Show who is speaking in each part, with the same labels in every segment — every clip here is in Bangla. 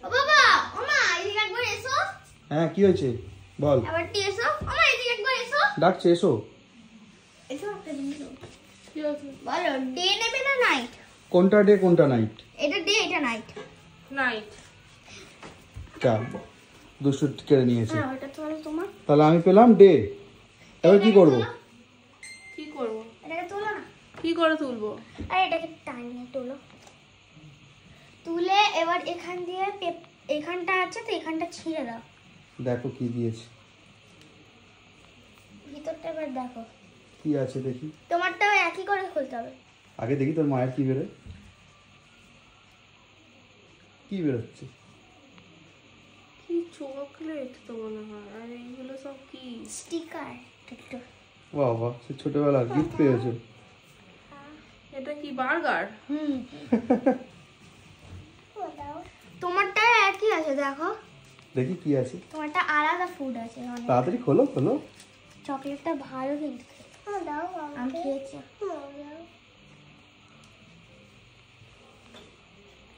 Speaker 1: ও বাবা ওমা এদিকে একবার এসো।
Speaker 2: হ্যাঁ কি হয়েছে বল।
Speaker 1: আবার টি এসো ওমা এদিকে একবার এসো।
Speaker 2: ডাকছে এসো।
Speaker 1: এসো একটা জিনিস কি হচ্ছে বলো, ডে নেবে না নাইট?
Speaker 2: কোনটা ডে কোনটা নাইট?
Speaker 1: এটা ডে এটা নাইট। নাইট।
Speaker 2: চা দুশো কেড়ে নিয়েছে।
Speaker 1: হ্যাঁ ওটা তো তোমার।
Speaker 2: তাহলে আমি পেলাম ডে। এবার কি করব?
Speaker 1: কি করব? এটাকে তোলো না। কি করে তুলবো? আরে এটাকে টানিয়ে তোলো। তুলে এবার এখান দিয়ে এখানটা আছে তো এখানটা ছিঁড়ে দাও।
Speaker 2: দেখো কি দিয়েছে
Speaker 1: ভিতরটা এবার দেখো
Speaker 2: কি আছে দেখি।
Speaker 1: তোমারটাও একই করে খুলতে হবে।
Speaker 2: আগে দেখি তোর মায়ের কি বেরোয়। কি বেরোচ্ছে?
Speaker 3: কি চকলেট তো মনে হয়। আর এইগুলো সব কি?
Speaker 1: স্টিকার।
Speaker 2: বাহ বাহ, সে ছোটবেলার গিফট পেয়েছো।
Speaker 3: এটা কি বার্গার?
Speaker 1: তোমারটা একই আছে দেখো।
Speaker 2: দেখি কি আছে।
Speaker 1: তোমারটা আলাদা ফুড আছে অনেক।
Speaker 2: তাড়াতাড়ি খোলো খোলো।
Speaker 1: চকলেটটা ভালো কিন্তু। দাও আমি খেয়েছি।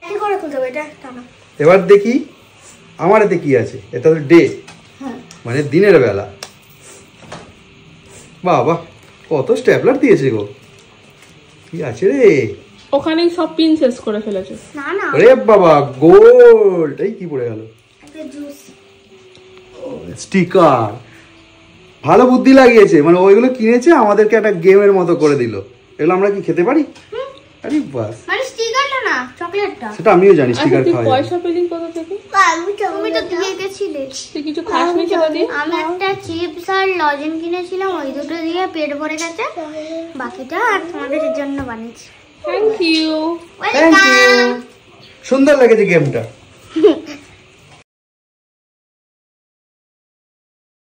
Speaker 1: কি করে খুলতে হবে এটা? টানা।
Speaker 2: এবার দেখি আমার এতে কি আছে। এটা তো ডে, মানে দিনের বেলা। বাহ বাহ, কত স্ট্যাপলার দিয়েছে গো। কি আছে রে?
Speaker 3: ওখানেই সব পিন শেষ করে ফেলেছে।
Speaker 1: না না
Speaker 2: আরে বাবা গোল্ড। এই কি পড়ে গেল?
Speaker 1: একটা জুস।
Speaker 2: স্টিকার। ভালো বুদ্ধি লাগিয়েছে, মানে ওইগুলো কিনেছে আমাদেরকে একটা গেমের মতো করে দিল। এগুলো আমরা কি খেতে পারি? আরে বাস,
Speaker 1: মানে স্টিকারটা না চকলেটটা।
Speaker 2: সেটা আমিও জানি স্টিকার
Speaker 3: তুই
Speaker 2: খাওয়া যায়।
Speaker 3: পয়সা পেলি কোথা থেকে?
Speaker 1: তুমি তো দিয়ে গেছিলে।
Speaker 3: তুই কিছু খাসনি সেটা দিয়ে?
Speaker 1: আমি একটা চিপস আর লজেন কিনেছিলাম, ওই দুটো দিয়ে পেট ভরে গেছে। বাকিটা আর তোমাদের জন্য বানিয়েছি।
Speaker 3: Thank you.
Speaker 2: Thank you. সুন্দর লেগেছে গেমটা।